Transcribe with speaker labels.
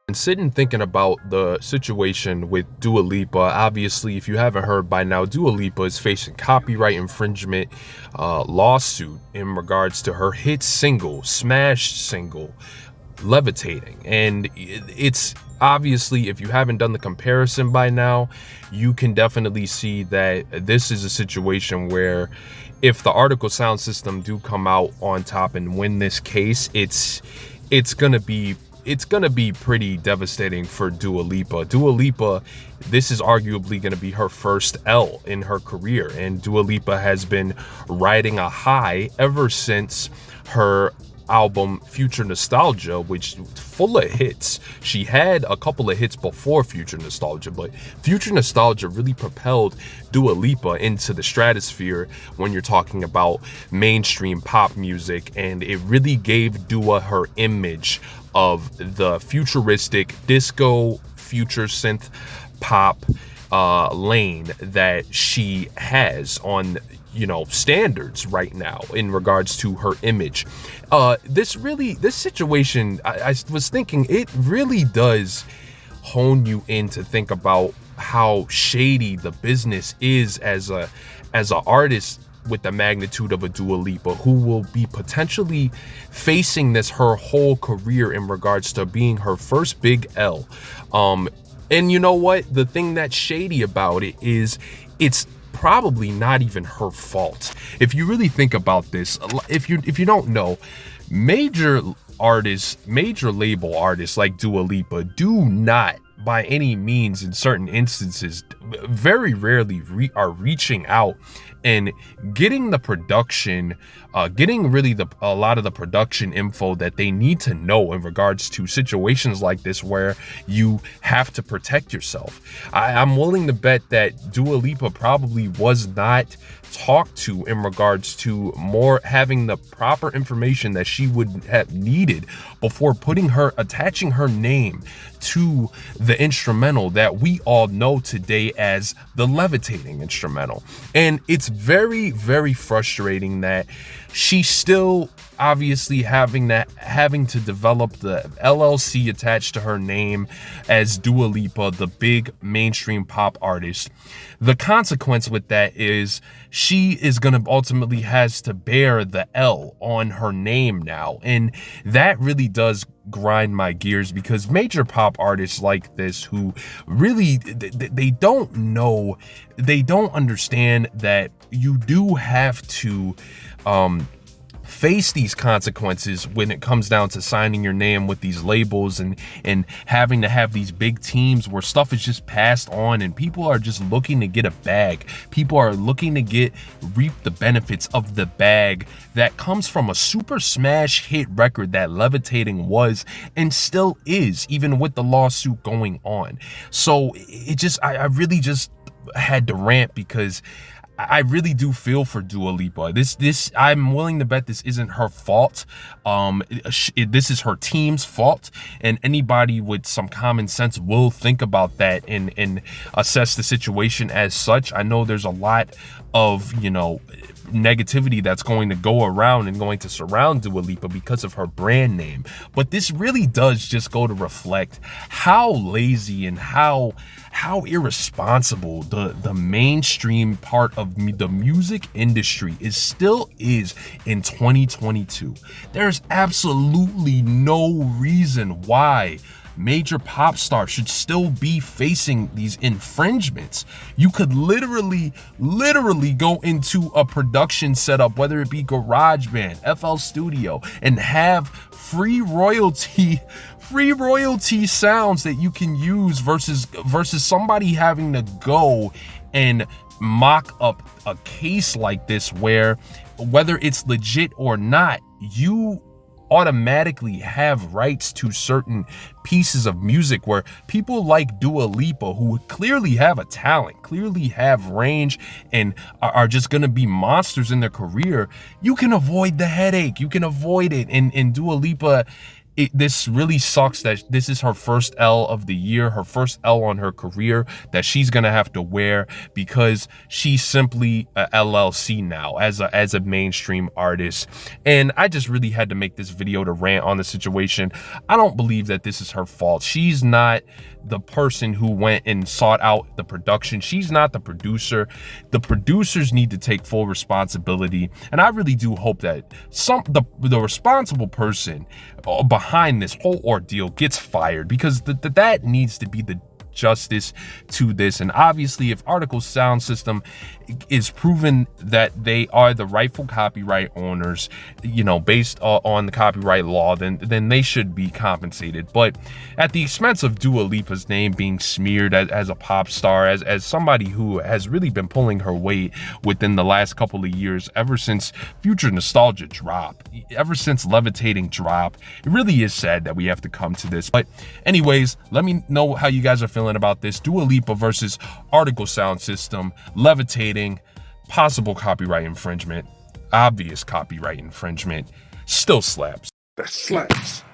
Speaker 1: And sitting thinking about the situation with Dua Lipa, obviously, if you haven't heard by now, Dua Lipa is facing copyright infringement lawsuit in regards to her hit single, smash single, Levitating. And it's obviously, if you haven't done the comparison by now, you can definitely see that this is a situation where if the Artikal sound system do come out on top and win this case, it's gonna be pretty devastating for Dua Lipa. Dua Lipa, this is arguably going to be her first L in her career, and Dua Lipa has been riding a high ever since her album Future Nostalgia, which full of hits. She had a couple of hits before Future Nostalgia, but Future Nostalgia really propelled Dua Lipa into the stratosphere when you're talking about mainstream pop music, and it really gave Dua her image of the futuristic disco future synth pop lane that she has on standards right now in regards to her image. This situation, I was thinking, it really does hone you in to think about how shady the business is as a artist with the magnitude of a Dua Lipa, who will be potentially facing this her whole career in regards to being her first big L. And you know what? The thing that's shady about it is it's probably not even her fault. If you really think about this, if you don't know, major label artists like Dua Lipa do not by any means, in certain instances, very rarely are reaching out and getting the production, getting really a lot of the production info that they need to know in regards to situations like this where you have to protect yourself. I'm willing to bet that Dua Lipa probably was not talked to in regards to more having the proper information that she would have needed before attaching her name to the instrumental that we all know today as the Levitating instrumental. And it's very, very frustrating that she's still obviously having to develop the LLC attached to her name as Dua Lipa, the big mainstream pop artist. The consequence with that is she is going to ultimately has to bear the L on her name now. And that really does grind my gears, because major pop artists like this who really, they don't understand that you do have to face these consequences when it comes down to signing your name with these labels and having to have these big teams where stuff is just passed on and people are just looking to get a bag. People are looking to reap the benefits of the bag that comes from a super smash hit record that Levitating was and still is, even with the lawsuit going on. So I really just had to rant, because I really do feel for Dua Lipa. This I'm willing to bet this isn't her fault. This is her team's fault, and anybody with some common sense will think about that and assess the situation as such. I know there's a lot of negativity that's going to go around and going to surround Dua Lipa because of her brand name, but this really does just go to reflect how lazy and how irresponsible the mainstream part of the music industry still is in 2022. There's absolutely no reason why major pop stars should still be facing these infringements. You could literally go into a production setup, whether it be GarageBand, FL Studio, and have free royalty sounds that you can use versus somebody having to go and mock up a case like this where, whether it's legit or not, you automatically have rights to certain pieces of music where people like Dua Lipa, who clearly have a talent, clearly have range, and are just going to be monsters in their career, you can avoid the headache. You can avoid it. And Dua Lipa this really sucks that this is her first L of the year, her first L on her career that she's gonna have to wear because she's simply a LLC now as a mainstream artist. And I just really had to make this video to rant on the situation. I don't believe that this is her fault. She's not the person who went and sought out the production. She's not the producer. The producers need to take full responsibility, and I really do hope that the responsible person behind this whole ordeal gets fired, because that needs to be the justice to this. And obviously, if Artikal sound system is proven that they are the rightful copyright owners, you know, based on the copyright law, then they should be compensated. But at the expense of Dua Lipa's name being smeared as a pop star, as somebody who has really been pulling her weight within the last couple of years, ever since Future Nostalgia drop, ever since Levitating drop, it really is sad that we have to come to this. But anyways, let me know how you guys are feeling about this. Dua Lipa versus Artikal sound system, Levitating, possible copyright infringement, obvious copyright infringement, still slaps.
Speaker 2: That slaps.